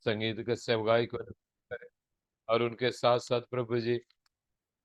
संगीत के सेवकाई को करें। और उनके साथ साथ प्रभु जी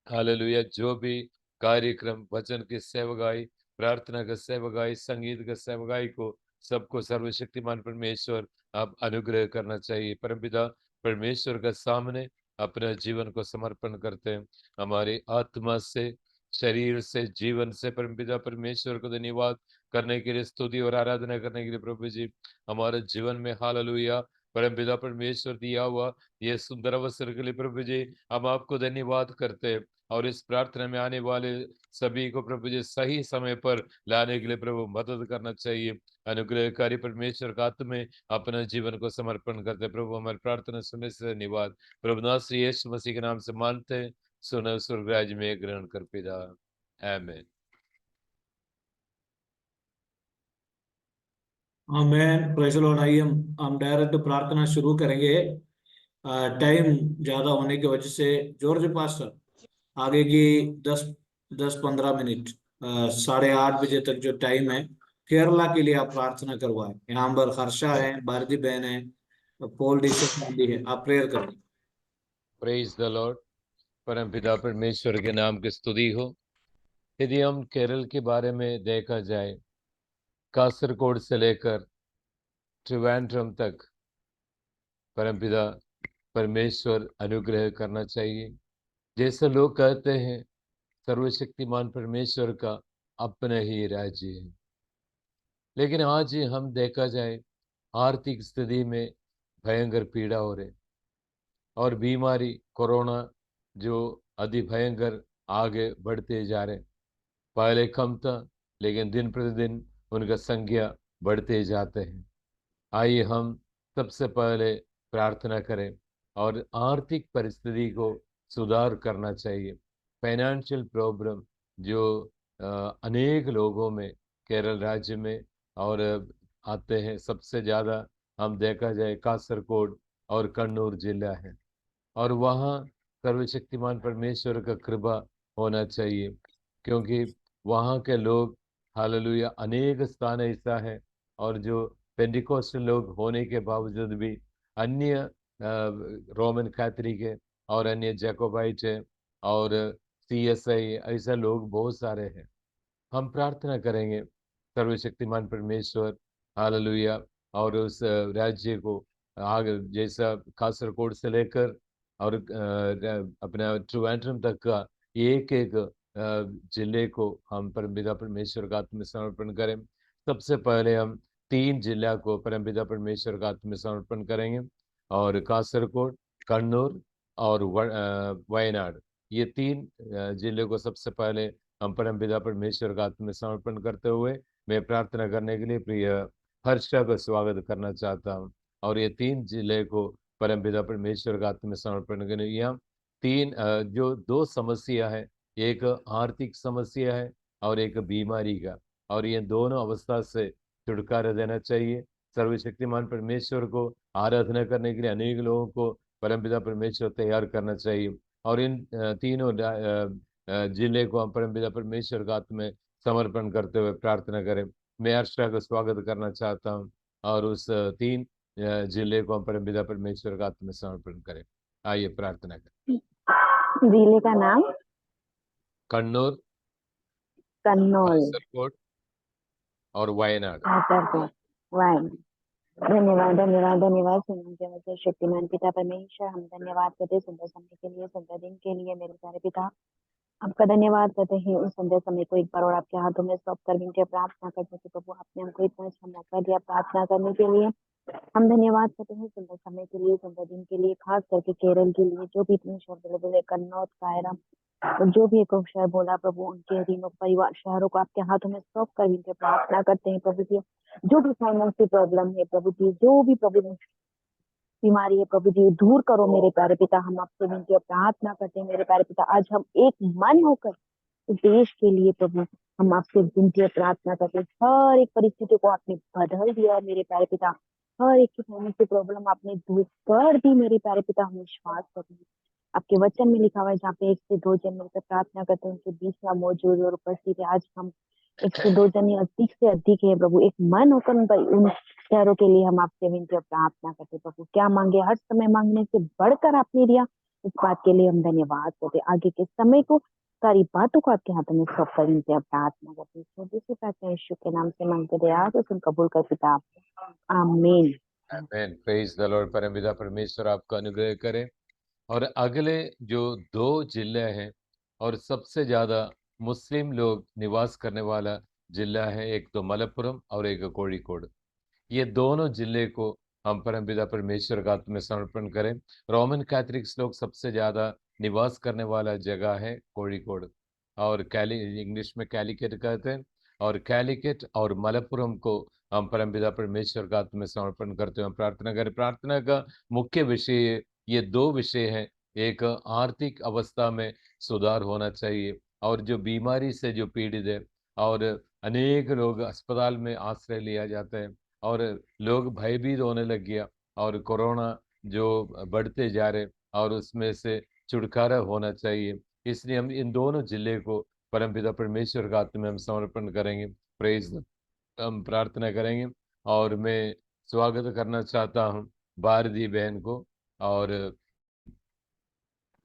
हालेलुया, जो भी कार्यक्रम, वचन की सेवकाई, प्रार्थना का सेवकाई, संगीत का सेवकाई को सबको सर्वशक्तिमान परमेश्वर आप अनुग्रह करना चाहिए। परमपिता परमेश्वर के सामने अपने जीवन को समर्पण करते हैं। हमारी आत्मा से, शरीर से, जीवन से परमपिता परमेश्वर को धन्यवाद करने के लिए, स्तुति और आराधना करने के लिए प्रभु जी हमारे जीवन में हालेलुया परमपिता परमेश्वर दिया हुआ ये सुंदर अवसर के लिए प्रभु जी हम आपको धन्यवाद करते हैं। और इस प्रार्थना में आने वाले सभी को प्रभु जी सही समय पर लाने के लिए प्रभु मदद करना चाहिए। अनुग्रहकारी परमेश्वर का हाथ में अपना जीवन को समर्पण करते हैं। प्रभु हमारी प्रार्थना सुनने से धन्यवाद। प्रभु नाथ श्री यीशु मसीह के नाम से मानते हैं, सुनो स्वर्ग राज्य में ग्रहण कर पिता, आमीन। आमेन, प्रेज़ द लॉर्ड। आइए हम डायरेक्ट प्रार्थना शुरू करेंगे। टाइम ज्यादा होने की वजह से जॉर्ज पास्टर आगे की 10-15 मिनट 8:30 तक जो टाइम है केरला के लिए आप प्रार्थना करवाएं। यहाँ पर हर्षा है, भारती बहन है, पॉल डिशो भी है, आप प्रेयर करें। Praise the Lord. परम पिता परमेश्वर के नाम की स्तुति हो। यदि हम केरल के बारे में देखा जाए, कासरगोड से लेकर त्रिवेंद्रम तक परमपिता परमेश्वर अनुग्रह करना चाहिए। जैसे लोग कहते हैं सर्वशक्तिमान परमेश्वर का अपना ही राज्य है, लेकिन आज हम देखा जाए आर्थिक स्थिति में भयंकर पीड़ा हो रही और बीमारी कोरोना जो अति भयंकर आगे बढ़ते जा रहे। पहले कम था लेकिन दिन प्रतिदिन उनका संख्या बढ़ते जाते हैं। आइए हम सबसे पहले प्रार्थना करें और आर्थिक परिस्थिति को सुधार करना चाहिए। फाइनेंशियल प्रॉब्लम जो अनेक लोगों में केरल राज्य में और आते हैं, सबसे ज़्यादा हम देखा जाए कासरगोड और कन्नूर जिला है और वहाँ सर्वशक्तिमान परमेश्वर का कृपा होना चाहिए, क्योंकि वहाँ के लोग हालेलुया अनेक स्थान ऐसा है और जो पेंटिकोस्टल लोग होने के बावजूद भी अन्य रोमन कैथलिक है और अन्य जैकोबाइट है और सीएसआई, ऐसा लोग बहुत सारे हैं। हम प्रार्थना करेंगे सर्वशक्तिमान परमेश्वर हालेलुया और उस राज्य को आगे जैसा कासरगोड से लेकर और अपना त्रिवेंद्रम तक का एक एक जिले को हम परमपिता परमेश्वर का हाथ में समर्पण करें। सबसे पहले हम 3 जिला को परमपिता परमेश्वर का हाथ में समर्पण करेंगे और कासरगोड, कन्नूर और वायनाड, ये 3 जिले को सबसे पहले हम परमपिता परमेश्वर का हाथ में समर्पण करते हुए मैं प्रार्थना करने के लिए प्रिय हर्षा का स्वागत करना चाहता हूँ। और ये 3 जिले को परमपिता परमेश्वर का हाथ में समर्पण करने यहाँ 3 जो 2 समस्या है, एक आर्थिक समस्या है और एक बीमारी का, और ये दोनों अवस्था से छुटकारा देना चाहिए। सर्वशक्तिमान परमेश्वर को आराधना करने के लिए अनेक लोगों को परमपिता परमेश्वर तैयार करना चाहिए और इन तीनों जिले को हम परमपिता परमेश्वर का हाथ में समर्पण करते हुए प्रार्थना करें। मैं अर्चना का स्वागत करना चाहता हूँ और उस 3 जिले को हम परमपिता परमेश्वर का हाथ में समर्पण करें। आइए प्रार्थना करें। जिले का नाम कन्नूर, कन्नौज, कासरगोड और वायनाड। धन्यवाद धन्यवाद धन्यवाद सुनने के वजह शक्तिमान पिता परमेश्वर, हम धन्यवाद करते हैं सुंदर समय के लिए, सुंदर दिन के लिए। मेरे प्यारे पिता, आपका धन्यवाद करते हैं उस सुंदर समय को एक बार और आपके हाथों में सौंप कर विनती प्रार्थना करते हैं। प्रभु आपने हमको इतना अच्छा मौका दिया प्रार्थना करने के लिए, हम धन्यवाद करते हैं सुंदर समय के लिए, सुंदर दिन के लिए, खास करके केरल के लिए जो भी इतने शब्द बोले, कन्नौज, कायरम और जो भी एक शहर बोला प्रभु, उनके तीनों परिवार शहरों को आपके हाथों में सौंप कर विनती प्रार्थना करते हैं। प्रभु जी जो भी फाइनेंशियल प्रॉब्लम है प्रभु जी, जो भी प्रॉब्लम बीमारी है प्रभु जी, दूर करो मेरे प्यारे पिता। हम आपसे विनती और प्रार्थना करते हैं मेरे प्यारे पिता, आज हम एक मन होकर इस देश के लिए प्रभु हम आपसे विनती और प्रार्थना करते हैं। हर एक परिस्थिति को आपने बदल दिया मेरे प्यारे पिता, हर एक की फाइनेंशियल प्रॉब्लम आपने दूर कर दी मेरे प्यारे पिता। हम विश्वास करते हैं आपके वचन में लिखा हुआ है, जहाँ पे 1 से 2 जन मिलकर प्रार्थना करते हैं उनके बीच में मौजूद और उपस्थित है। आज हम 1 से 2 जन अधिक से अधिक है प्रभु, एक मन होकर उन शहरों के लिए हम आपसे विनती और प्रार्थना करते प्रभु, क्या मांगे हर समय मांगने से बढ़कर आपने दिया, इस बात के लिए हम धन्यवाद करते। आगे के समय को, सारी बातों को आपके हाथों में सौंप कर विनती और प्रार्थना करते, छोटी सी प्रार्थना यीशु के नाम से मांगते दया तो सुन कबूल कर पिता। आमीन। आमेन। Praise the Lord. परमपिता परमेश्वर आपका अनुग्रह करे। और अगले जो 2 जिले हैं और सबसे ज़्यादा मुस्लिम लोग निवास करने वाला जिला है, एक तो मलप्पुरम और एक कोड़िकोड। ये दोनों जिले को हम परमपिता परमेश्वर का हाथ में समर्पण करें। रोमन कैथलिक्स लोग सबसे ज़्यादा निवास करने वाला जगह है कोड़िकोड, और इंग्लिश में कैलिकट कहते हैं। और कैलिकट और मलप्पुरम को हम परमपिता परमेश्वर का हाथ में समर्पण करते हैं। प्रार्थना करें। प्रार्थना का मुख्य विषय ये 2 विषय हैं। एक, आर्थिक अवस्था में सुधार होना चाहिए, और जो बीमारी से जो पीड़ित है, और अनेक लोग अस्पताल में आश्रय लिया जाता है, और लोग भयभीत होने लग गया, और कोरोना जो बढ़ते जा रहे, और उसमें से छुटकारा होना चाहिए। इसलिए हम इन दोनों जिले को परमपिता परमेश्वर के हाथ में हम समर्पण करेंगे। प्रेज, हम प्रार्थना करेंगे। और मैं स्वागत करना चाहता हूँ भारती बहन को, और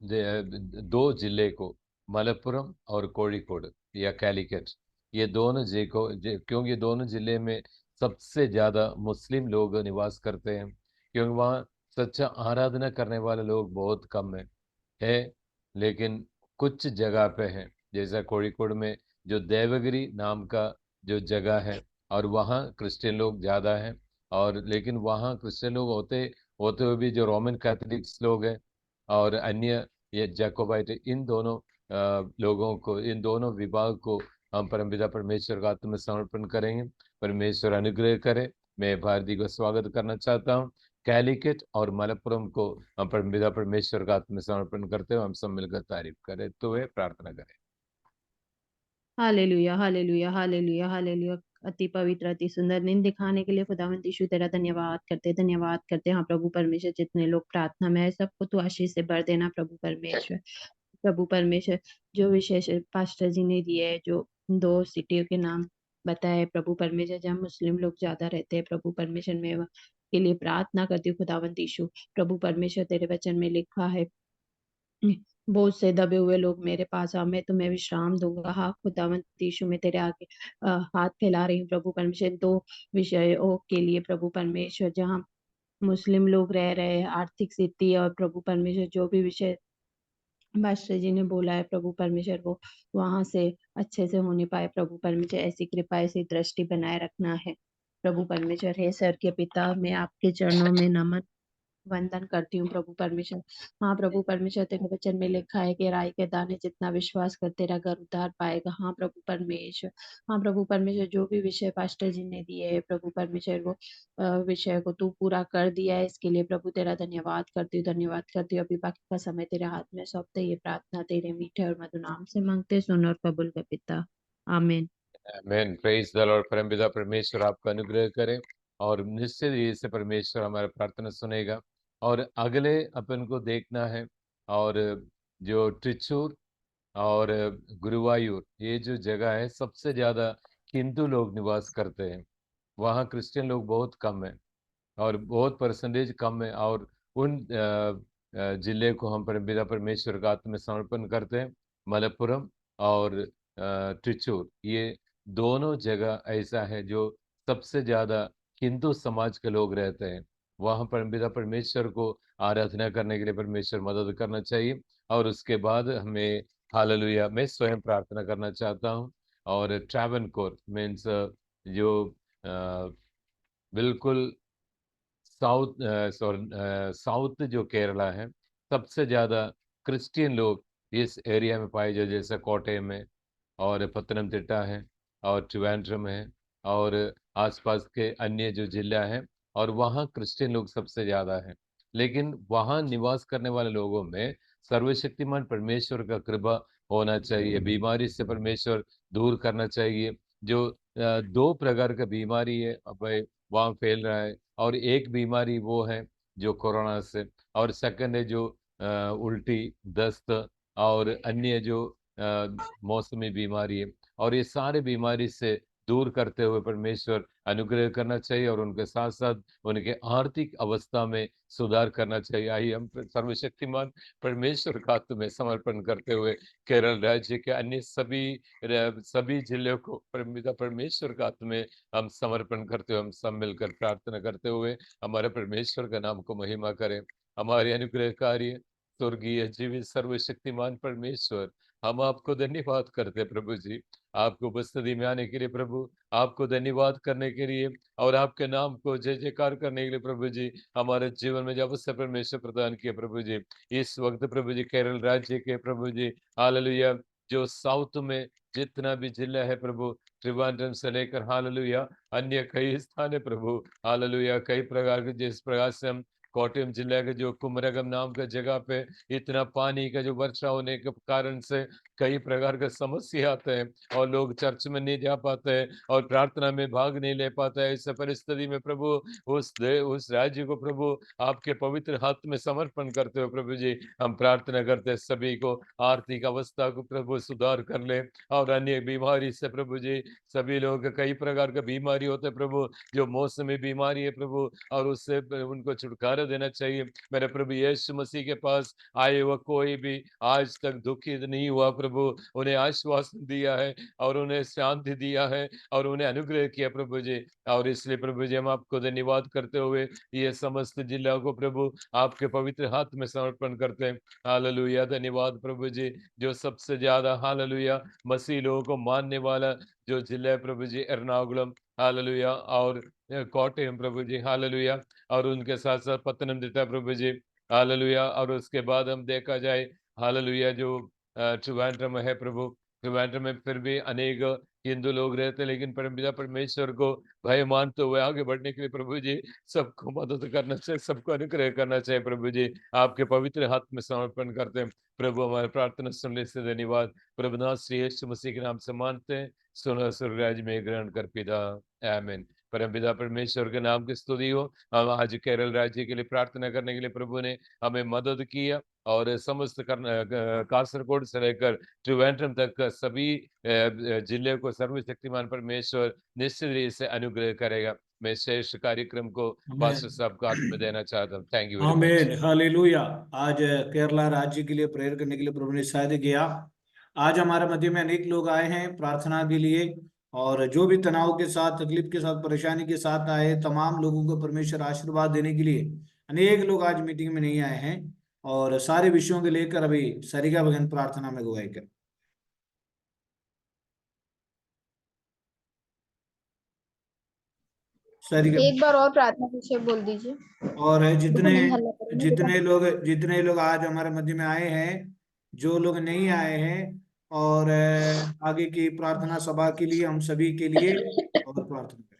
2 जिले को, मलप्पुरम और कोड़िकोड या कैलिकट, ये दोनों क्योंकि ये दोनों जिले में सबसे ज़्यादा मुस्लिम लोग निवास करते हैं, क्योंकि वहाँ सच्चा आराधना करने वाले लोग बहुत कम है। लेकिन कुछ जगह पे हैं, जैसा कोड़िकोड में जो देवगिरी नाम का जो जगह है, और वहाँ क्रिश्चियन लोग ज़्यादा हैं। और लेकिन वहाँ क्रिश्चियन लोग होते होते हुए भी जो रोमन कैथलिक्स लोग हैं और अन्य ये जैकोबाइट, इन दोनों लोगों को, इन दोनों विभाग को हम परमपिता परमेश्वर का हाथ में समर्पण करेंगे। परमेश्वर अनुग्रह करे। मैं भारती को स्वागत करना चाहता हूँ। कैलिकट और मलप्पुरम को हम परमपिता परमेश्वर का हाथ में समर्पण करते हुए हम सब मिलकर तारीफ करें। तो वे प्रार्थना करें। Hallelujah, hallelujah, hallelujah, hallelujah. अति पवित्र, अति सुंदर दिन दिखाने के लिए खुदावंद यीशु तेरा धन्यवाद करते हाँ प्रभु परमेश्वर। जितने लोग प्रार्थना में है सबको तू आशीष से भर देना प्रभु परमेश्वर। प्रभु परमेश्वर, जो विशेष पास्टर जी ने दिए है, जो 2 सिटियों के नाम बताए प्रभु परमेश्वर, जहाँ मुस्लिम लोग ज्यादा रहते हैं प्रभु परमेश्वर, में के लिए प्रार्थना करती हूँ खुदावंद यीशु। प्रभु परमेश्वर, तेरे वचन में लिखा है, बहुत से दबे हुए लोग मेरे पास आओ, मैं तुम्हें विश्राम दूंगा। हाँ खुदावंद यीशु, मैं तेरे आगे हाथ फैला रही हूँ प्रभु परमेश्वर 2 विषयों के लिए प्रभु परमेश्वर, जहाँ मुस्लिम लोग रह रहे हैं, आर्थिक स्थिति और प्रभु परमेश्वर जो भी विषय मास्टर जी ने बोला है प्रभु परमेश्वर, वो वहां से अच्छे से होने पाए प्रभु परमेश्वर। ऐसी कृपा, ऐसी दृष्टि बनाए रखना है प्रभु परमेश्वर। हे सर के पिता, मैं आपके चरणों में नमन वंदन करती हूँ प्रभु परमेश्वर। हाँ प्रभु परमेश्वर, तेरे वचन में लिखा है कि राई के दाने जितना विश्वास कर तेरा घर उद्धार पाएगा। हाँ प्रभु परमेश्वर, हाँ प्रभु परमेश्वर, जो भी विषय पास्टर जी ने दिए है प्रभु परमेश्वर, वो विषय को तू पूरा कर दिया है, इसके लिए प्रभु तेरा धन्यवाद करती हूँ, धन्यवाद करती हूँ। अभी बाकी का समय तेरे हाथ में सौंपते, ये प्रार्थना तेरे मीठे और मधुर नाम से मांगते, सुन और कबूल कर पिता। आमीन। आमेन। Praise the Lord. परमपिता परमेश्वर आपका अनुग्रह करे, और निश्चित ही से परमेश्वर हमारा प्रार्थना सुनेगा। और अगले अपन को देखना है, और जो त्रिचूर और गुरुवायूर, ये जो जगह है, सबसे ज़्यादा हिंदू लोग निवास करते हैं। वहाँ क्रिश्चियन लोग बहुत कम हैं, और बहुत परसेंटेज कम है। और उन जिले को हम परमपिता परमेश्वर का हाथ में समर्पण करते हैं। मलप्पुरम और त्रिचूर, ये दोनों जगह ऐसा है जो सबसे ज़्यादा हिंदू समाज के लोग रहते हैं। वहाँ परमपिता परमेश्वर को आराधना करने के लिए परमेश्वर मदद करना चाहिए। और उसके बाद हमें हालेलुया, मैं स्वयं प्रार्थना करना चाहता हूँ। और ट्रैवनकोर मीन्स जो बिल्कुल साउथ जो केरला है, सबसे ज़्यादा क्रिश्चियन लोग इस एरिया में पाए जाए, जैसे कोटे में और पत्तनमतिट्टा है और त्रिवेंद्रम है और आसपास के अन्य जो जिला हैं, और वहाँ क्रिश्चियन लोग सबसे ज़्यादा हैं। लेकिन वहाँ निवास करने वाले लोगों में सर्वशक्तिमान परमेश्वर का कृपा होना चाहिए। बीमारी से परमेश्वर दूर करना चाहिए। जो 2 प्रकार का बीमारी है भाई वहाँ फैल रहा है, और एक बीमारी वो है जो कोरोना से, और सेकंड है जो उल्टी, दस्त और अन्य जो मौसमी बीमारी है। और ये सारे बीमारी से दूर करते हुए परमेश्वर अनुग्रह करना चाहिए और उनके साथ साथ उनके आर्थिक अवस्था में सुधार करना चाहिए। आइए हम सर्वशक्तिमान परमेश्वर का तुम्हें समर्पण करते हुए केरल राज्य के अन्य सभी जिलों को परमेश्वर का तुम्हें हम समर्पण करते हुए हम सब मिलकर प्रार्थना करते हुए हमारे परमेश्वर का नाम को महिमा करें। हमारे अनुग्रहकारी स्वर्गीय जीवित सर्वशक्तिमान परमेश्वर, हम आपको धन्यवाद करते हैं प्रभु जी, आपको उपस्थिति में आने के लिए प्रभु, आपको धन्यवाद करने के लिए और आपके नाम को जय जयकार करने के लिए प्रभु जी, हमारे जीवन में जब अवसर परमेश्वर प्रदान किया प्रभु जी। इस वक्त प्रभु जी केरल राज्य के प्रभु जी हालेलुया, जो साउथ में जितना भी जिला है प्रभु, त्रिवेंद्रम से लेकर हालेलुया अन्य कई स्थान है प्रभु, हालेलुया कई प्रकार के, जिस प्रकार से हम कोटयम जिले के जो कुमरगम नाम का जगह पे इतना पानी का जो वर्षा होने के कारण से कई प्रकार के समस्या आते हैं और लोग चर्च में नहीं जा पाते हैं और प्रार्थना में भाग नहीं ले पाते हैं। इस परिस्थिति में प्रभु उस राज्य को प्रभु आपके पवित्र हाथ में समर्पण करते हो प्रभु जी, हम प्रार्थना करते हैं सभी को आर्थिक अवस्था को प्रभु सुधार कर ले और अन्य बीमारी से प्रभु जी, सभी लोग कई प्रकार के बीमारी होते हैं प्रभु, जो मौसमी बीमारी है प्रभु, और उससे उनको छुटकारा देना चाहिए। मेरे प्रभु यीशु मसीह के पास आए हुआ कोई भी आज तक दुखित नहीं हुआ प्रभु, उन्हें आश्वासन दिया है और उन्हें शांति दिया है और उन्हें अनुग्रह किया प्रभु जी। और इसलिए प्रभु जी हम आपको धन्यवाद करते हुए ये समस्त जिला को प्रभु आपके पवित्र हाथ में समर्पण करते हैं। हालेलुया, धन्यवाद प्रभु जी, जो सबसे ज्यादा हालेलुया मसीह लोगों को मानने वाला जो जिला है प्रभु जी एर्नाकुलम, हालेलुया, और कोटयम प्रभु जी, हालेलुया, और उनके साथ साथ पत्तनमथिट्टा प्रभु जी, हालेलुया, और उसके बाद हम देखा जाए हालेलुया जो ट्रिवांड्रम है प्रभु, ट्रिवांड्रम में फिर भी अनेक हिंदू लोग रहते हैं, लेकिन परमपिता परमेश्वर को भय मानते हुए आगे बढ़ने के लिए प्रभु जी सबको मदद करना चाहिए, सबको अनुग्रह करना चाहिए प्रभु जी, आपके पवित्र हाथ में समर्पण करते हैं प्रभु। हमारे प्रार्थना सुनने से धन्यवाद प्रभु, नाथ श्री यीशु मसीह के नाम से मानते हैं, सुनो स्वर्ग राज्य में ग्रहण कर पिता, आमीन। परमपिता परमेश्वर के नाम की स्तुति हो। हम आज केरल राज्य के लिए प्रार्थना करने के लिए प्रभु ने हमें मदद किया और समस्त कासरगोड से लेकर त्रिवेंद्रम तक का सभी जिले को सर्वशक्तिमान परमेश्वर निश्चित रूप से अनुग्रह करेगा। मैं शेष कार्यक्रम को पास्टर साहब को हाथ में देना चाहता हूँ। Thank you very much. आमीन, हालेलुया। आज केरला राज्य के लिए प्रेयर करने के लिए प्रभु ने शायद किया। आज हमारे मध्य में अनेक लोग आए हैं प्रार्थना के लिए, और जो भी तनाव के साथ, तकलीफ के साथ, परेशानी के साथ आए तमाम लोगों को परमेश्वर आशीर्वाद देने के लिए अनेक लोग आज मीटिंग में नहीं आए हैं, और सारे विषयों को लेकर अभी सरिगा भगन प्रार्थना में अगुवाई कर। सरिगा एक बार और प्रार्थना विषय बोल दीजिए। और देखो नहीं हल्ला करेंगे बेटा। जितने लोग आज हमारे मध्य में आए हैं, जो लोग नहीं आए हैं, और आगे की प्रार्थना सभा के लिए हम सभी के लिए और प्रार्थना करें।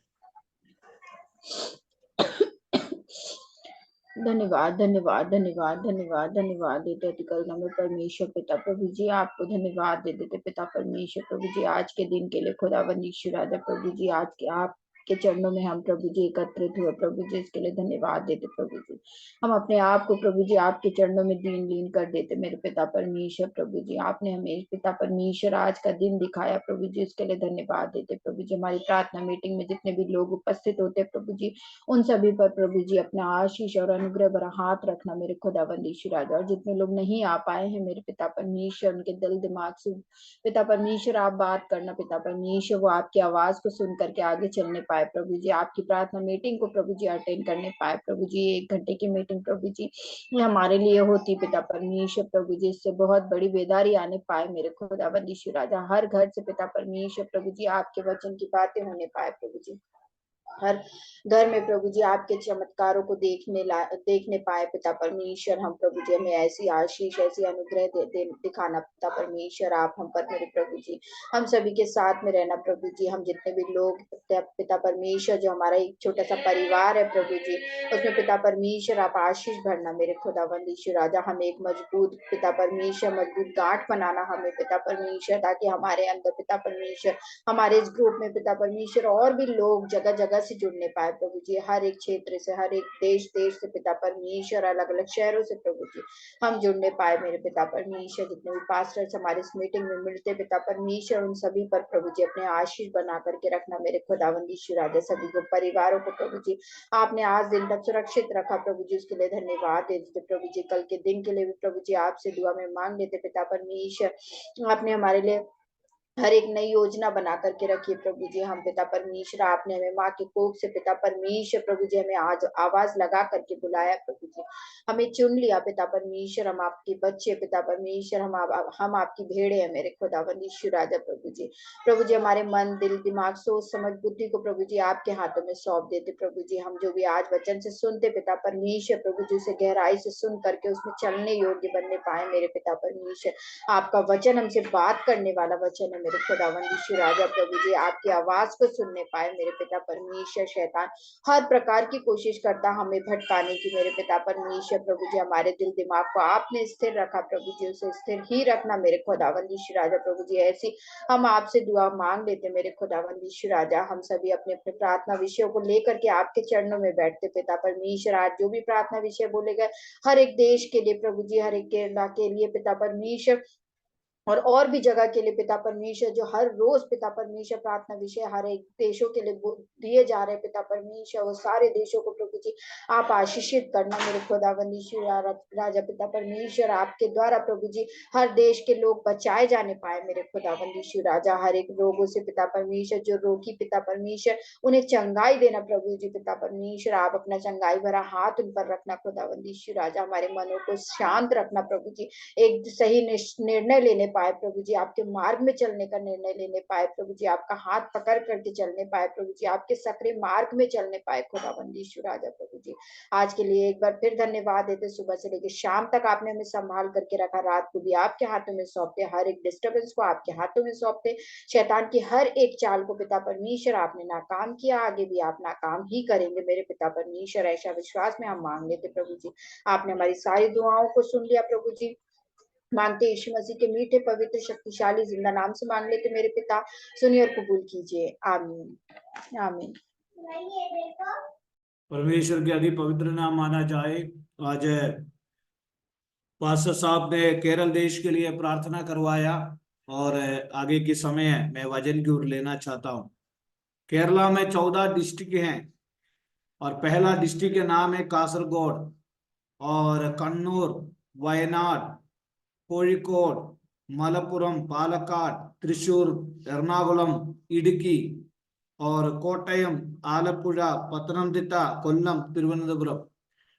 धन्यवाद धन्यवाद धन्यवाद धन्यवाद धन्यवाद देते अति करुणा में परमेश्वर पिता प्रभु जी, आपको धन्यवाद दे देते पिता परमेश्वर प्रभु जी, आज के दिन के लिए खुदावंद ईश्वर राजा प्रभु जी, आज के आपके चरणों में हम प्रभु जी एकत्रित हुए प्रभु जी, इसके लिए धन्यवाद देते प्रभु जी। हम अपने आप को प्रभु जी आपके चरणों में दीन लीन कर देते मेरे पिता परमेश्वर प्रभु जी। आपने हमें पिता परमेश्वर आज का दिन दिखाया प्रभु जी, इसके लिए धन्यवाद देते प्रभु जी। हमारी प्रार्थना मीटिंग में जितने भी लोग उपस्थित होते प्रभु जी, उन सभी पर प्रभु जी अपना आशीष और अनुग्रह भरा हाथ रखना मेरे खुदावंद ईश्वर राजा। और जितने लोग नहीं आ पाए हैं मेरे पिता परमेश्वर, उनके दिल दिमाग से पिता परमेश्वर आप बात करना पिता परमेश्वर, वो आपकी आवाज को सुन करके आगे चलने पाए प्रभु जी, आपकी प्रार्थना मीटिंग को प्रभु जी अटेंड करने पाए प्रभु जी। 1 घंटे की मीटिंग प्रभु जी ये हमारे लिए होती पिता परमेश्वर प्रभु जी, इससे बहुत बड़ी बेदारी आने पाए मेरे खुदावंद ईश्वर राजा। हर घर से पिता परमेश्वर प्रभु जी आपके वचन की बातें होने पाए प्रभु जी, हर घर में प्रभु जी आपके चमत्कारों को देखने पाए पिता परमेश्वर। हम प्रभु जी हमें ऐसी आशीष, ऐसी अनुग्रह दिखाना पिता परमेश्वर आप हम पर मेरे प्रभु जी, हम सभी के साथ में रहना प्रभु जी। हम जितने भी लोग पिता परमेश्वर, जो हमारा एक छोटा सा परिवार है प्रभु जी, उसमें पिता परमेश्वर आप आशीष भरना मेरे खुदावंद ईश्वर राजा। हमें एक मजबूत पिता परमेश्वर मजबूत गांठ बनाना हमें पिता परमेश्वर, ताकि हमारे अंदर पिता परमेश्वर, हमारे इस ग्रुप में पिता परमेश्वर और भी लोग जगह जगह से जुड़ने पाए प्रभु जी, हर एक क्षेत्र से, हर एक देश से पिता परमेश्वर, अलग अलग शहरों से प्रभु जी हम जुड़ने पाए मेरे पिता परमेश्वर। जितने भी पास्टर्स हमारे इस मीटिंग में मिलते पिता परमेश्वर, उन सभी पर प्रभु जी अपने आशीष बना करके रखना मेरे खुदावंद यीशु राजा। सभी को परिवारों को प्रभु जी आपने आज दिन तक सुरक्षित रखा प्रभु जी, उसके लिए धन्यवाद देते प्रभु जी। कल के दिन के लिए भी प्रभु जी आपसे दुआ में मांग लेते पिता परमेश्वर, आपने हमारे लिए हर एक नई योजना बना करके रखी है प्रभु जी। हम पिता परमेश्वर, आपने हमें माँ के कोख से पिता परमेश्वर प्रभु जी हमें आज आवाज लगा करके बुलाया प्रभु जी, हमें चुन लिया पिता परमेश्वर। हम आपके बच्चे पिता परमेश्वर, हम आपकी भेड़े हैं मेरे खुदावंद यीशु राजा प्रभु जी। प्रभु जी हमारे मन, दिल, दिमाग, सोच, समझ, बुद्धि को प्रभु जी आपके हाथों में सौंप देते प्रभु जी। हम जो भी आज वचन से सुनते पिता परमेश्वर प्रभु जी, उसे गहराई से सुन करके उसमें चलने योग्य बनने पाए मेरे पिता परमेश्वर। आपका वचन हमसे बात करने वाला वचन है मेरे खुदावंद यीशु राजा प्रभु जी, आपकी आवाज को सुनने पाए मेरे पिता परमेश्वर। शैतान हर प्रकार की कोशिश करता हमें भटकाने की मेरे पिता परमेश्वर प्रभु जी, हमारे दिल दिमाग को आपने स्थिर रखा प्रभु जी, उसे स्थिर ही रखना मेरे खुदावंद यीशु राजा प्रभु जी। ऐसी हम आपसे दुआ मांग लेते मेरे खुदावंद यीशु राजा। हम सभी अपने अपने प्रार्थना विषयों को लेकर के आपके चरणों में बैठते पिता परमेश्वर। आज जो भी प्रार्थना विषय बोले गए, हर एक देश के लिए प्रभु जी, हर एक केरला के लिए पिता परमेश्वर, और भी जगह के लिए पिता परमेश्वर, जो हर रोज पिता परमेश्वर प्रार्थना विषय हर एक देशों के लिए दिए जा रहे पिता परमेश्वर, वो सारे देशों को प्रभु जी आप आशीषित करना मेरे खुदावंद यीशु राजा पिता परमेश्वर। आपके द्वारा प्रभु जी हर देश के लोग बचाए जाने पाए मेरे खुदावंद यीशु राजा। हर एक रोगों से पिता परमेश्वर, जो रोगी पिता परमेश्वर, उन्हें चंगाई देना प्रभु जी पिता परमेश्वर। आप अपना चंगाई भरा हाथ उन पर रखना खुदावंद यीशु राजा। हमारे मनों को शांत रखना प्रभु जी, एक सही निर्णय लेने पाए प्रभु जी, आपके मार्ग में चलने का निर्णय लेने पाए प्रभु जी, आपका हाथ पकड़ करके चलने पाए प्रभु जी, आपके सक्रिय मार्ग में चलने पाए खुदावंद यीशु राजा प्रभु जी। आज के लिए एक बार फिर धन्यवाद देते, सुबह से लेकर शाम तक आपने हमें संभाल करके रखा, रात को भी आपके हाथों में सौंपते, हर एक डिस्टर्बेंस को आपके हाथों में सौंपते, शैतान की हर एक चाल को पिता परमेश्वर आपने नाकाम किया, आगे भी आप नाकाम ही करेंगे मेरे पिता परमेश्वर। ऐसा विश्वास में हम मांग लेते प्रभु जी। आपने हमारी सारी दुआओं को सुन लिया प्रभु जी। मांगते यीशु मसीह के मीठे पवित्र शक्तिशाली जिंदा नाम से मांग लेते मेरे पिता, सुनिए और कबूल कीजिए, आमीन आमीन। परमेश्वर के अति पवित्र नाम माना जाए। आज पास्टर साहब ने केरल देश के लिए प्रार्थना करवाया और आगे के समय मैं वचन की ओर लेना चाहता हूँ। केरला में 14 डिस्ट्रिक्ट हैं और पहला डिस्ट्रिक्ट का नाम है कासरगोड, और कन्नूर, वयनाड, कोझिकोड, मलप्पुरम, पालक्काड, त्रिशूर, एर्नाकुलम, इडुक्की और कोट्टयम, आलपुझा, पतनमतिट्टा, कोल्लम, तिरुवनंतपुरम।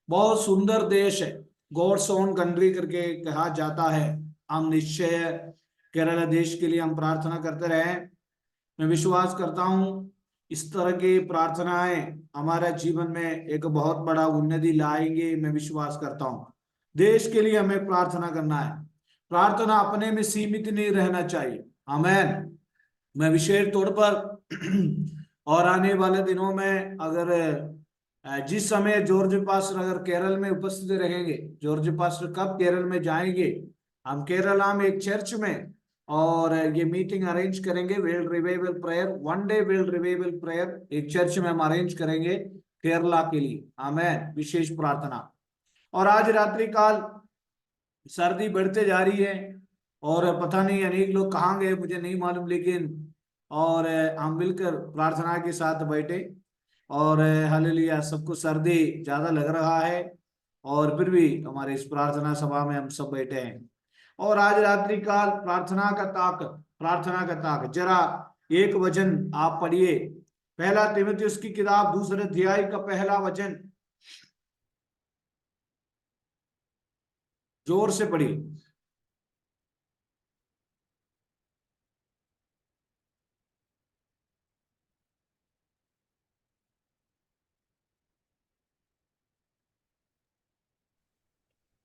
बहुत सुंदर देश है, गॉड्स ओन कंट्री करके कहा जाता है। हम निश्चय केरला देश के लिए हम प्रार्थना करते रहे। मैं विश्वास करता हूँ इस तरह की प्रार्थनाएं हमारे जीवन में एक बहुत बड़ा उन्नति लाएंगे। मैं विश्वास करता हूँ देश के लिए हमें प्रार्थना करना है। प्रार्थना अपने में सीमित नहीं रहना चाहिए। आमीन। मैं विशेष तौर पर और आने वाले दिनों में अगर जिस समय जॉर्ज पास्टर अगर केरल में उपस्थित रहेंगे, जॉर्ज पास्टर कब केरल में जाएंगे, हम केरला में एक चर्च में और ये मीटिंग अरेंज करेंगे, world revival prayer, one day world revival prayer एक चर्च में हम अरेंज करेंगे केरला के लिए। आमीन। विशेष प्रार्थना। और आज रात्रि काल सर्दी बढ़ते जा रही है और पता नहीं अनेक लोग कहाँ गए मुझे नहीं मालूम, लेकिन और हम मिलकर प्रार्थना के साथ बैठे और हालेलुया, सबको सर्दी ज्यादा लग रहा है और फिर भी हमारे इस प्रार्थना सभा में हम सब बैठे हैं। और आज रात्रि काल प्रार्थना का ताकत जरा एक वचन आप पढ़िए, पहला तीमुथियुस की किताब 2 अध्याय का पहला वचन, जोर से पढ़िए।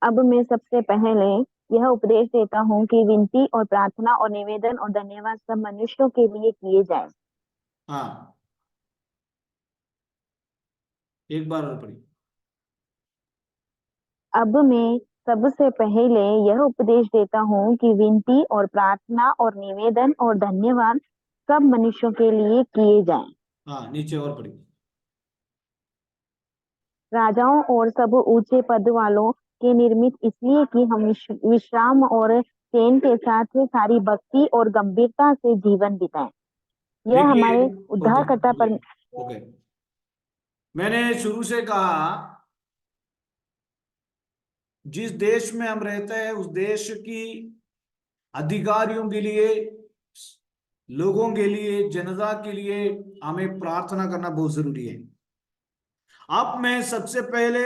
अब मैं सबसे पहले यह उपदेश देता हूँ कि विनती और प्रार्थना और निवेदन और धन्यवाद सब मनुष्यों के लिए किए जाए। हाँ, एक बार और पढ़िए। अब मैं सबसे पहले यह उपदेश देता हूँ कि विनती और प्रार्थना और निवेदन और धन्यवाद सब मनुष्यों के लिए किए जाएं। हाँ, नीचे और पढ़िए। राजाओं और सब ऊंचे पद वालों के निर्मित, इसलिए कि हम विश्राम और चैन के साथ सारी भक्ति और गंभीरता से जीवन बिताएं। यह हमारे उद्धारकर्ता पर ओके, मैंने शुरू से कहा जिस देश में हम रहते हैं उस देश की अधिकारियों के लिए, लोगों के लिए, जनता के लिए हमें प्रार्थना करना बहुत जरूरी है। अब मैं सबसे पहले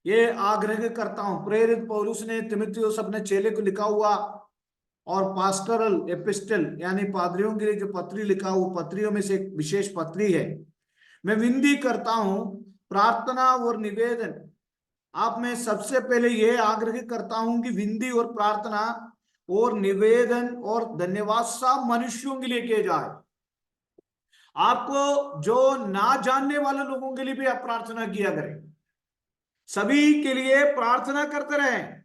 ये आग्रह करता हूं, प्रेरित पौलुस ने तीमुथियुस अपने चेले को लिखा हुआ और पास्टरल एपिस्टल यानी पादरियों के लिए जो पत्री लिखा, वो पत्रियों में से एक विशेष पत्री है। मैं विनती करता हूं, प्रार्थना और निवेदन, आप मैं सबसे पहले ये आग्रह करता हूं कि विनती और प्रार्थना और निवेदन और धन्यवाद सब मनुष्यों के लिए किए जाए। आपको जो ना जानने वाले लोगों के लिए भी आप प्रार्थना किया करें, सभी के लिए प्रार्थना करते रहें।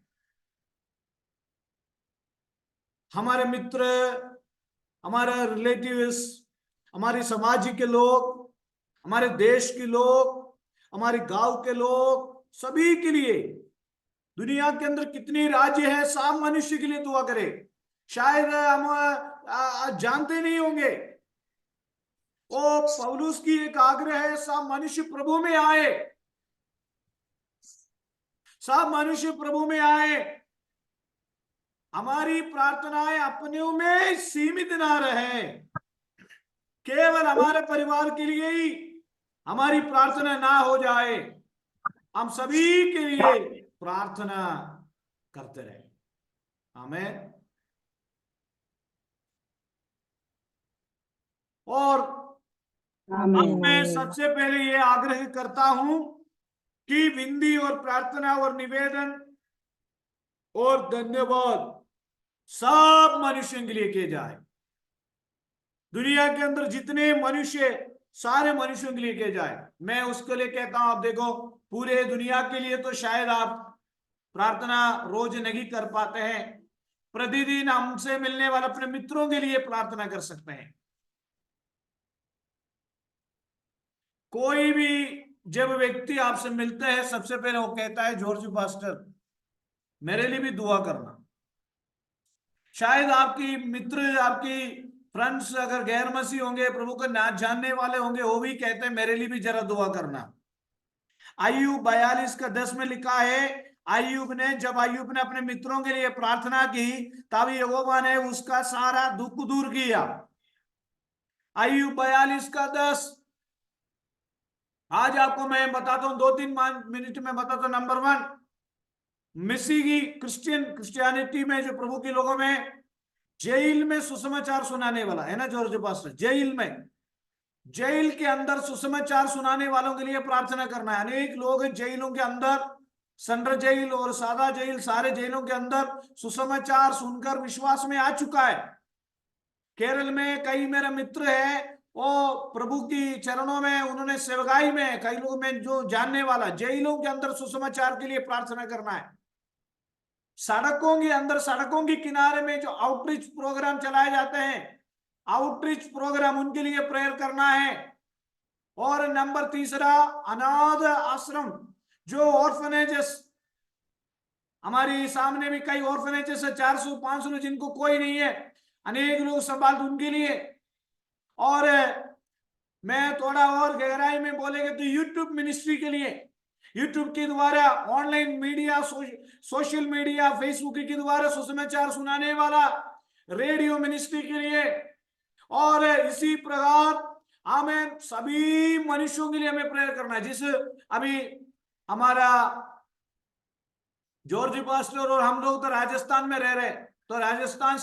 हमारे मित्र, हमारे रिलेटिव्स, हमारे समाज के लोग, हमारे देश के लोग, हमारे गांव के लोग, सभी के लिए, दुनिया के अंदर कितने राज्य हैं, सब मनुष्य के लिए दुआ करें। शायद हम जानते नहीं होंगे, वो पौलुस की एक आग्रह है, सब मनुष्य प्रभु में आए, सब मनुष्य प्रभु में आए। हमारी प्रार्थनाएं अपनों में सीमित ना रहे, केवल हमारे परिवार के लिए ही हमारी प्रार्थना ना हो जाए, हम सभी के लिए प्रार्थना करते रहे। आमीन। और अब मैं सबसे पहले ये आग्रह करता हूं कि विनती और प्रार्थना और निवेदन और धन्यवाद सब मनुष्यों के लिए किए जाए। दुनिया के अंदर जितने मनुष्य, सारे मनुष्यों के लिए किए जाए। मैं उसके लिए कहता हूं, आप देखो, पूरे दुनिया के लिए तो शायद आप प्रार्थना रोज नहीं कर पाते हैं, प्रतिदिन हमसे मिलने वाले अपने मित्रों के लिए प्रार्थना कर सकते हैं। कोई भी जब व्यक्ति आपसे मिलता है, सबसे पहले वो कहता है, जॉर्ज पास्टर मेरे लिए भी दुआ करना। शायद आपकी मित्र, आपकी फ्रेंड्स अगर गैर मसीह होंगे, प्रभु को ना जानने वाले होंगे, वो भी कहते हैं मेरे लिए भी जरा दुआ करना। अय्यूब 42:10 में लिखा है, अय्यूब ने अपने मित्रों के लिए प्रार्थना की, तब यहोवा ने उसका सारा दुख दूर किया। अय्यूब 42:10। आज आपको मैं बताता हूं, 2-3 मिनट में बताता हूं। नंबर 1, मसीही क्रिश्चियनिटी में जो प्रभु के लोगों में जेल में सुसमाचार सुनाने वाला है ना, जॉर्ज पास्टर, जेल के अंदर सुसमाचार सुनाने वालों के लिए प्रार्थना करना है। अनेक लोग जेलों के अंदर, सेंट्रल जेल और सादा जेल, सारे जेलों के अंदर सुसमाचार सुनकर विश्वास में आ चुका है। केरल में कई मेरे मित्र हैं, वो प्रभु की चरणों में, उन्होंने सेवकाई में, कई लोग में जो जानने वाला, जेलों के अंदर सुसमाचार के लिए प्रार्थना करना है। सड़कों के अंदर, सड़कों के किनारे में जो आउटरीच प्रोग्राम चलाए जाते हैं, आउटरीच प्रोग्राम, उनके लिए प्रेयर करना है। और नंबर 3, अनाथ आश्रम, जो ऑर्फनेजेस, हमारे सामने भी कई ऑर्फनेजेस है, 400-500 जिनको कोई नहीं है, अनेक लोग संभाल, उनके लिए। और मैं थोड़ा और गहराई में बोलेंगे तो यूट्यूब मिनिस्ट्री के लिए, यूट्यूब के द्वारा, online media, social media, Facebook के द्वारा सुसमाचार सुनाने वाला रेडियो मिनिस्ट्री के लिए। और इसी प्रकार हमें सभी मनुष्यों के लिए हमें प्रेयर करना है। जिस अभी हमारा जॉर्ज पास्टर और हम लोग तो राजस्थान में रह रहे, तो राजस्थान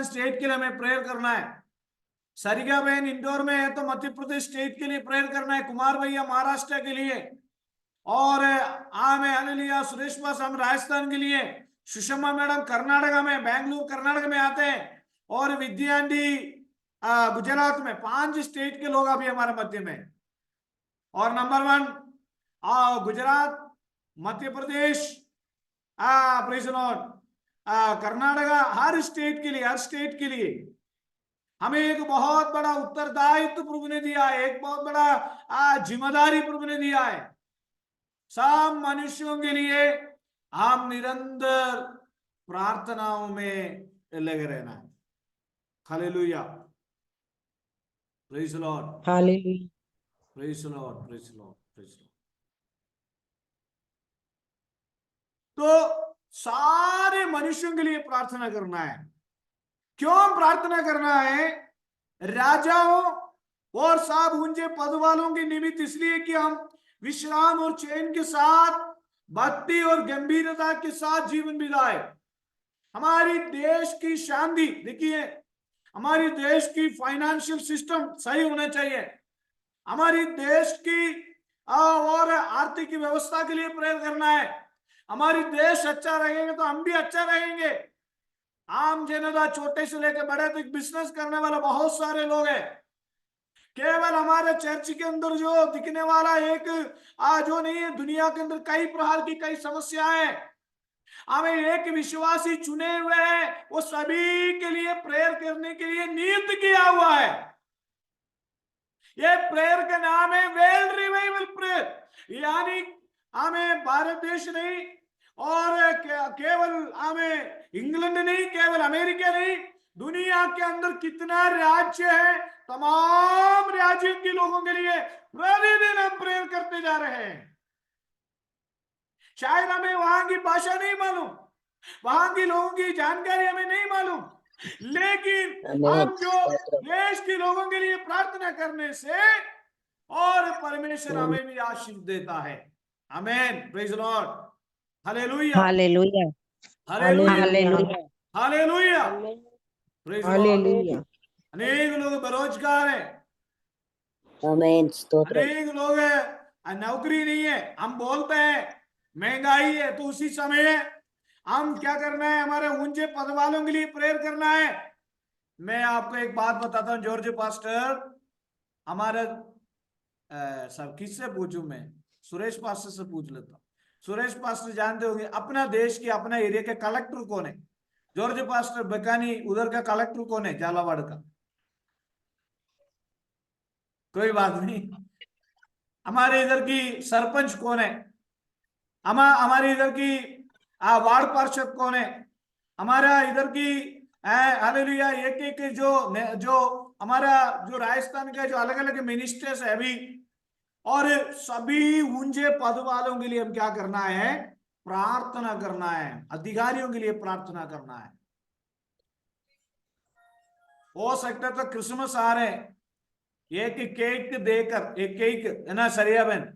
स्टेट के लिए हमें प्रेयर करना है। सरिगा बहन इंदौर में है, तो मध्य प्रदेश स्टेट के लिए प्रेयर करना है। कुमार भैया महाराष्ट्र के लिए, और हालेलुया, सुरेश पास हम राजस्थान के लिए, सुषमा मैडम कर्नाटक में, बेंगलुरु कर्नाटक में आते हैं, और विद्यांडी गुजरात में। 5 स्टेट के लोग अभी हमारे मध्य में। और number 1 Gujarat, Madhya Pradesh, praise the Lord, Karnataka, her state के लिए हमें एक बहुत बड़ा उत्तरदायित्व प्रभु ने दिया है, एक बहुत बड़ा जिम्मेदारी प्रभु ने दिया है। सब मनुष्यों के लिए हम निरंतर प्रार्थनाओं में लगे रहना है। Hallelujah, praise the Lord, hallelujah. Praise the Lord, praise the Lord, praise the Lord. तो सारे मनुष्यों के लिए प्रार्थना करना है। क्यों प्रार्थना करना है? राजाओं और सब ऊंचे पद वालों के निमित्त, इसलिए कि हम विश्राम और चैन के साथ, भक्ति और गंभीरता के साथ जीवन बिताए। हमारी देश की शांति, देखिए, हमारी देश की फाइनेंशियल सिस्टम सही होना चाहिए। हमारी देश की और आर्थिक व्यवस्था के लिए प्रयत्न करना है। हमारी देश अच्छा रहेगा तो हम भी अच्छा रहेंगे। आम जनता, छोटे से लेकर बड़े तक बिजनेस करने वाले बहुत सारे लोग हैं। केवल हमारे चर्च के अंदर जो दिखने वाला एक जो नहीं है, दुनिया के अंदर कई प्रकार की कई समस्याएं। हमें एक विश्वासी चुने हुए हैं, वो सभी के लिए प्रेयर करने के लिए नियुक्त किया हुआ है। ये प्रेयर का नाम है वर्ल्ड रिवाइवल प्रेयर। यानी हमें भारत देश नहीं और केवल हमें इंग्लैंड नहीं, केवल अमेरिका नहीं, दुनिया के अंदर कितना राज्य है, तमाम राज्यों के लोगों के लिए प्रतिदिन हम प्रेयर करते जा रहे हैं। शायद हमें वहां की भाषा नहीं मालूम, वहां के लोगों की जानकारी हमें नहीं मालूम, लेकिन हम जो देश के लोगों के लिए प्रार्थना करने से और परमेश्वर हमें भी आशीष देता है। आमीन, praise the Lord, hallelujah, hallelujah. Hallelujah, hallelujah. Hallelujah, praise the Lord. Hallelujah. अनेक लोग बेरोजगार हैं, आमीन, स्तोत्र। अनेक लोग नौकरी नहीं है। हम बोलते हैं महंगाई है, तो उसी समय हम क्या करना है? हमारे ऊंचे पद वालों के लिए प्रेयर करना है। मैं आपको एक बात बताता हूँ, जॉर्ज पास्टर हमारे सब किससे पूछूं मैं? सुरेश पास्टर से पूछ लेता हूँ। सुरेश पास्टर जानते होंगे अपना देश के, अपना एरिया के कलेक्टर कौन है? जॉर्ज पास्टर बकानी उधर का कलेक्टर कौन है? झालावाड़ का? कोई बात नहीं। हमारे इधर की सरपंच कौन है? हमारे इधर की वार्ड पार्षद कौन है? हमारा इधर की हालेलुया एक एक जो हमारा जो राजस्थान का जो अलग अलग मिनिस्टर्स है अभी, और सभी ऊंचे पद वालों के लिए हम क्या करना है? प्रार्थना करना है। अधिकारियों के लिए प्रार्थना करना है। हो सकता है तो क्रिसमस आ रहे हैं, एक केक देकर, एक केक है ना सरिया बहन,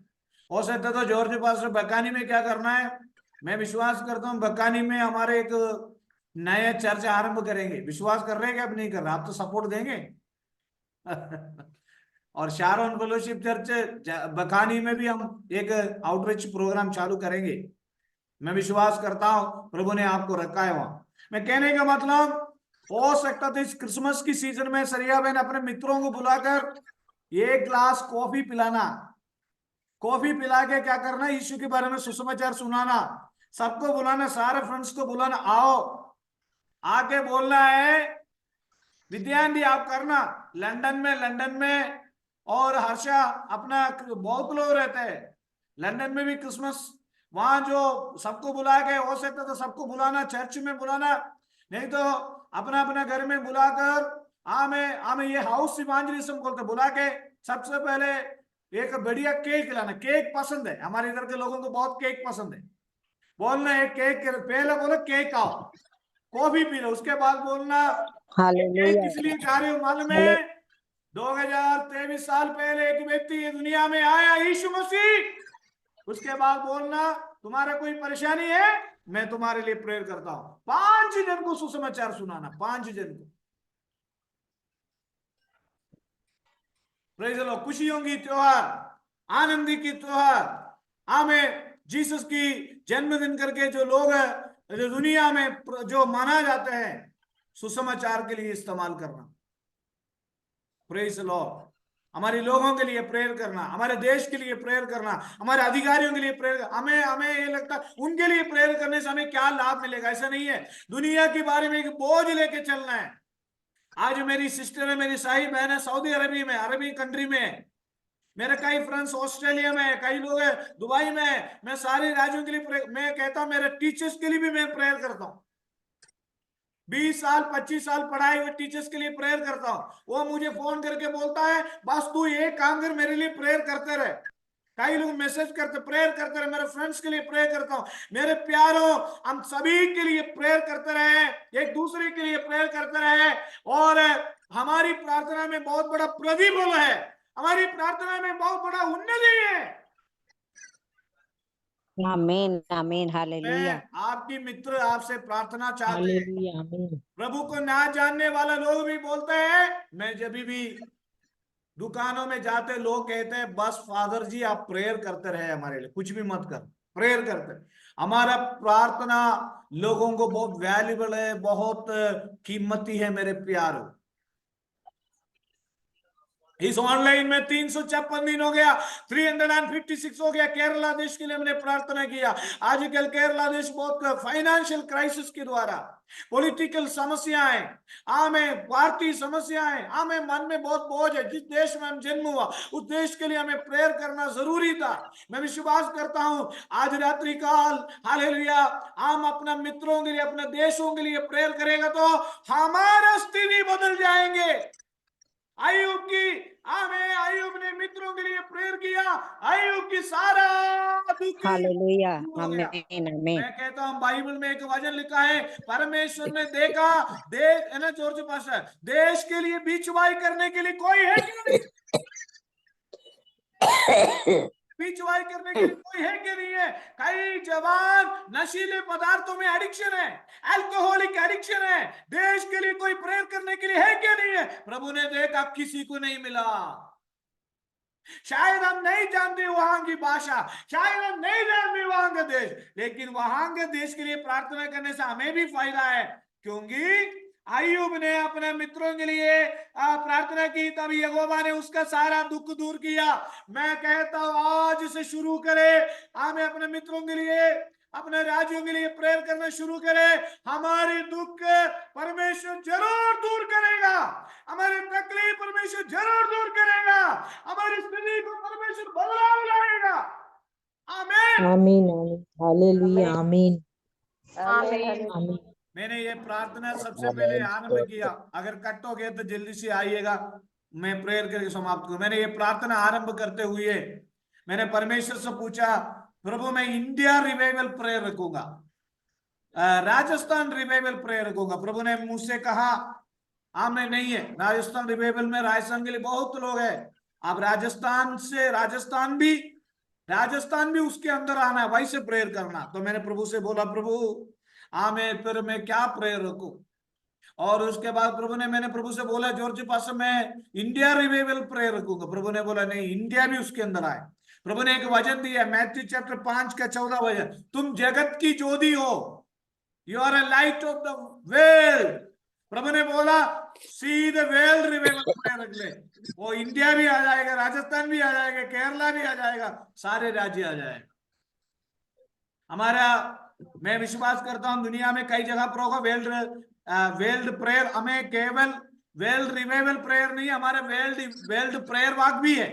हो सकता तो जॉर्ज पास्टर बकानी में क्या करना है? मैं विश्वास करता हूँ बकानी में हमारे एक नया चर्च आरंभ करेंगे। विश्वास कर रहे हैं कि अब नहीं कर रहे? आप तो सपोर्ट देंगे। और शारोन फेलोशिप चर्च बकानी में भी हम एक आउटरीच प्रोग्राम चालू करेंगे। मैं विश्वास करता हूं प्रभु ने आपको रखा है वहां। मैं कहने का मतलब, हो सकता था इस क्रिसमस की सीजन में सरिया बहन अपने मित्रों को बुलाकर एक ग्लास कॉफी पिलाना, कॉफी पिला के क्या करना? यीशु के बारे में सुसमाचार सुनाना, सबको बुलाना, सारे फ्रेंड्स को बुलाना, आओ आके बोलना है। विद्यांती आप करना लंदन में और हर्षा अपना, बहुत लोग रहते हैं लंदन में भी क्रिसमस, वहां जो सबको बुला के, हो सकता तो सबको बुलाना, चर्च में बुलाना, नहीं तो अपना अपना घर में बुलाकर हमें ये हाउस इवांजलिज्म बोलते, बुला के सबसे पहले एक बढ़िया केक खिलाना। केक पसंद है हमारे इधर के लोगों को, बहुत केक पसंद है। बोलना है केक, पहले बोलो केक आओ, कॉफी पी लो, उसके बाद बोलना केक किस लिए खा रहे हो मालूम है? 2023 साल पहले एक व्यक्ति ये दुनिया में आया, यीशु मसीह। उसके बाद बोलना तुम्हारा कोई परेशानी है, मैं तुम्हारे लिए प्रेयर करता हूं। 5 जन को सुसमाचार सुनाना, 5 जन को। Praise the Lord. खुशियों की त्योहार, आनंदी की त्योहार, हमें जीसस की जन्मदिन करके जो लोग जो दुनिया में जो माना जाते हैं, सुसमाचार के लिए इस्तेमाल करना। Praise the Lord. हमारे लोगों के लिए प्रेयर करना, हमारे देश के लिए प्रेयर करना, हमारे अधिकारियों के लिए प्रेयर करना। हमें ये लगता है उनके लिए प्रेयर करने से हमें क्या लाभ मिलेगा, ऐसा नहीं है। दुनिया के बारे में एक बोझ लेके चलना है। आज मेरी सिस्टर है, मेरी साही बहन है सऊदी अरबी में, अरबी कंट्री में, मेरे कई फ्रेंड्स ऑस्ट्रेलिया में है, कई लोग है दुबई में है। मैं सारे राज्यों के लिए मैं कहता हूं, मेरे टीचर्स के लिए भी मैं प्रेयर करता हूं। 20 साल 25 साल पढ़ाए हुए टीचर्स के लिए प्रेयर करता हूं। वो मुझे फोन करके बोलता है, बस तू ये काम कर, मेरे लिए प्रेयर करते रहे। कई लोग मैसेज करते, प्रेयर करते रहे। मेरे फ्रेंड्स के लिए प्रेयर करता हूं। मेरे प्यारों, हम सभी के लिए प्रेयर करते रहे, एक दूसरे के लिए प्रेयर करते रहे। और हमारी प्रार्थना में बहुत बड़ा प्रतिफल है, हमारी प्रार्थना में बहुत बड़ा उन्नति है। आमीन आमीन मैं हालेलुया आपकी मित्र आपसे प्रार्थना चाहते हैं। हालेलुया आमीन प्रभु को ना जानने वाला लोग भी बोलते हैं, मैं जब भी दुकानों में जाते लोग कहते हैं, बस फादर जी आप प्रेयर करते रहे, हमारे लिए कुछ भी मत कर, प्रेयर करते रहे। हमारा प्रार्थना लोगों को बहुत वैल्यूबल है, बहुत कीमती है मेरे प्यारों। इस ऑनलाइन में 356 दिन हो गया, 356 हो गया। केरला देश के लिए हमने प्रार्थना किया। आजकल केरला देश बहुत फाइनेंशियल क्राइसिस के द्वारा, पॉलिटिकल समस्याएं, हमें पार्टी समस्याएं, हमें मन में बहुत बोझ है। जिस देश में हम जन्म हुआ उस देश के लिए हमें प्रेयर करना जरूरी था। मैं विश्वास करता हूं आज रात्रि काल हालेलुया हम अपने मित्रों के लिए, अपने देशों के लिए प्रेयर करेगा तो हमारा स्थिति बदल जाएंगे। आयुब ने मित्रों के लिए प्रेयर किया, आयुब की सारा दुख हालेलुया दूर हो गया। आमीन आमीन मैं कहता हूं बाइबल में एक वचन लिखा है, परमेश्वर ने देखा, देश है ना जॉर्ज पास्टर, देश के लिए बीचवाई करने के लिए कोई है कि नहीं? बीचवाई करने के लिए कोई है कि नहीं है? कई जवान नशीले पदार्थों में एडिक्शन है, अल्कोहलिक एडिक्शन है। देश के लिए कोई प्रेयर करने के लिए है कि नहीं है? प्रभु ने देखा किसी को नहीं मिला। शायद हम नहीं जानते वहां की भाषा, शायद हम नहीं जानते वहां का देश, लेकिन वहां के देश के लिए प्रार्थना करने से हमें भी फायदा है। क्योंकि अय्यूब ने अपने मित्रों के लिए प्रार्थना की, तब यहोवा ने उसका सारा दुख दूर किया। मैं कहता हूं आज से शुरू करें, हमें अपने मित्रों के लिए, अपने राज्यों के लिए प्रेयर करना शुरू करें। हमारे दुख परमेश्वर जरूर दूर करेगा, हमारी तकलीफ परमेश्वर जरूर दूर करेगा, हमारी स्थिति को परमेश्वर बदलाव लाएगा। आमीन आमीन आमीन हालेलुया आमीन आमीन आमीन मैंने ये प्रार्थना सबसे पहले आरंभ किया, अगर कट हो गया तो जल्दी से आइएगा, मैं प्रेयर करके समाप्त करूं। मैंने ये प्रार्थना आरंभ करते हुए मैंने परमेश्वर से पूछा, प्रभु मैं इंडिया रिवाइवल प्रेयर रखूंगा, राजस्थान रिवाइवल प्रेयर रखूंगा। प्रभु ने मुझसे कहा हाँ मैं नहीं है, राजस्थान रिवाइवल में राजस्थान के लिए बहुत लोग हैं, अब राजस्थान से राजस्थान भी उसके अंदर आना है, वहीं से प्रेयर करना। तो मैंने प्रभु से बोला, प्रभु हाँ फिर मैं क्या प्रेयर रखूं? और उसके बाद मैंने प्रभु से बोला, जॉर्ज पास मैं इंडिया रिवाइवल प्रेयर रखूंगा। प्रभु ने बोला नहीं, इंडिया भी उसके अंदर आए। प्रभु ने एक वचन दिया, मैथ्यू चैप्टर 5 का 14 वचन, तुम जगत की ज्योति हो, you are a light of the world. प्रभु ने बोला see the world revival prayer रख ले, वो इंडिया भी आ जाएगा, राजस्थान भी आ जाएगा, केरला भी आ जाएगा, सारे राज्य आ जाएगा हमारा। मैं विश्वास करता हूं दुनिया में कई जगह पर होगा वेल्ड प्रेयर, हमें केवल वेल्ड रिवाइवल प्रेयर नहीं, हमारा वेल्ड प्रेयर वाक भी है।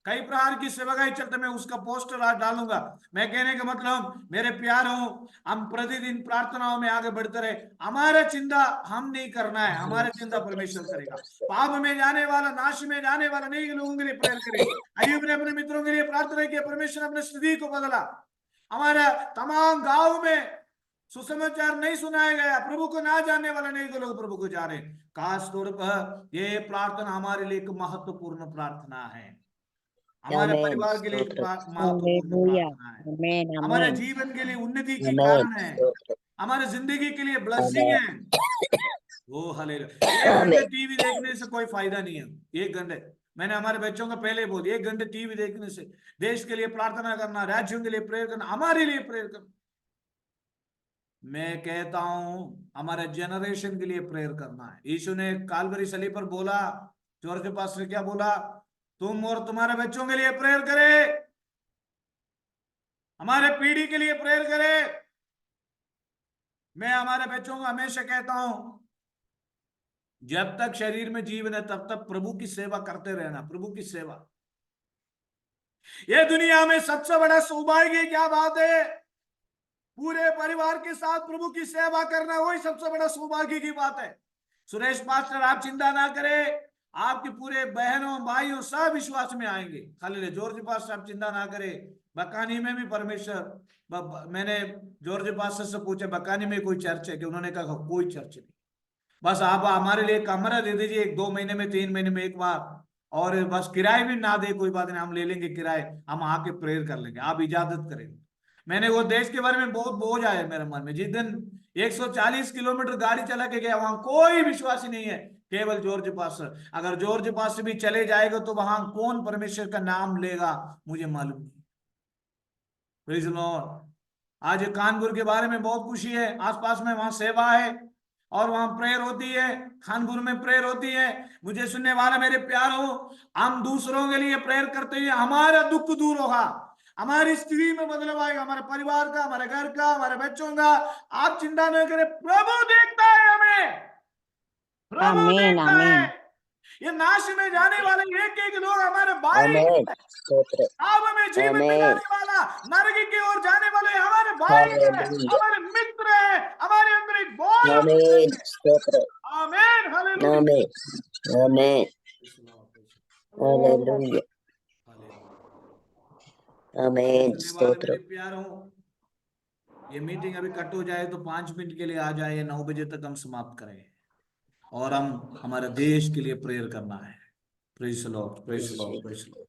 कई प्रकार की सेवाएं चलते, मैं उसका पोस्टर आज डालूंगा। मैं कहने का मतलब मेरे प्यारों, हम प्रतिदिन प्रार्थनाओं में आगे बढ़ते रहे। हमारा चिंता हम नहीं करना है, हमारा चिंता परमेश्वर करेगा। पाप में जाने वाला, नाश में जाने वाला नहीं लोगों के लिए प्रेयर करे। अय्यूब ने अपने मित्रों के लिए प्रार्थना की, परमेश्वर अपने स्थिति को बदला। हमारा तमाम गांव में सुसमाचार नहीं सुनाया गया, प्रभु को ना जानने वाला नहीं तो लोग प्रभु को जाने। खास तौर पर ये प्रार्थना हमारे लिए एक महत्वपूर्ण प्रार्थना है, हमारे आमीन परिवार के लिए एक स्तोत्र महत्वपूर्ण हालेलुया प्रार्थना है, आमीन हमारे आमीन जीवन के लिए उन्नति की आमीन कारण है, स्तोत्र हमारे जिंदगी के लिए ब्लेसिंग है। वो हालेलुया। एक घंटे आमीन टीवी देखने से कोई फायदा नहीं है। एक घंटे, मैंने हमारे बच्चों को पहले बोल दिया, 1 घंटे टीवी देखने से, देश के लिए प्रार्थना करना, राज्यों के लिए प्रेयर करना, हमारे लिए प्रेयर करना। मैं कहता हूं हमारे जनरेशन के लिए प्रेयर करना है। यीशु ने कालवरी सलीब पर बोला, जॉर्ज पास ने क्या बोला, तुम और तुम्हारे बच्चों के लिए प्रेयर करे, हमारे पीढ़ी के लिए प्रेयर करे। मैं हमारे बच्चों को हमेशा कहता हूं, जब तक शरीर में जीवन है तब तक प्रभु की सेवा करते रहना, प्रभु की सेवा। ये दुनिया में सबसे बड़ा सौभाग्य क्या बात है, पूरे परिवार के साथ प्रभु की सेवा करना, वही सबसे बड़ा सौभाग्य की बात है। सुरेश पास्टर, आप चिंता ना करें, आपके पूरे बहनों भाइयों सब विश्वास में आएंगे। हालेलुया। जॉर्ज पास्टर, आप चिंता ना करें, बकानी में भी परमेश्वर, मैंने जॉर्ज पास्टर से पूछा बकानी में कोई चर्च है कि, उन्होंने कहा कोई चर्च नहीं, बस आप हमारे लिए कमरा दे दीजिए 2 महीने में 3 महीने में एक बार, और बस किराए भी ना दे कोई बात नहीं, हम ले लेंगे किराए, हम आके प्रेयर कर लेंगे, आप इजाजत करें। मैंने वो देश के बारे में बहुत बोझ आया मेरे मन में। जिस दिन 140 किलोमीटर गाड़ी चला के गया, वहां कोई विश्वासी नहीं है, केवल जॉर्ज पास्टर। अगर जॉर्ज पास्टर भी चले जाएगा तो वहां कौन परमेश्वर का नाम लेगा, मुझे मालूम नहीं। Praise the Lord. आज कानपुर के बारे में बहुत खुशी है, आसपास में वहां सेवा है और वहां प्रेयर होती है, कानपुर में प्रेयर होती है। मुझे सुनने वाला मेरे प्यारो, हम दूसरों के लिए प्रेयर करते हैं, हमारा दुख दूर होगा, हमारी स्थिति में बदलाव आएगा, हमारे परिवार का, हमारे घर का, हमारे बच्चों का। आप चिंता न करें, प्रभु देखता है हमें, प्रभु आमीन देखता है। आमीन ये नाश में जाने वाले एक एक लोग हमारे भाई आमीन हैं। स्तोत्र आप में जीवन में आमीन जाने वाला, नरक की ओर जाने वाले हमारे भाई हैं, हालेलुया हमारे मित्र हैं, हमारे अंदर एक बोझ आमीन स्तोत्र आमीन हालेलुया आमीन आमीन हालेलुया आमीन सुनने वाले स्तोत्र मेरे प्यारों, ये मीटिंग अभी कट हो जाए तो 5 मिनट के लिए आ जाए, 9 बजे तक हम समाप्त करें और हम हमारे देश के लिए प्रेयर करना है। Praise the Lord, praise the Lord, praise the Lord.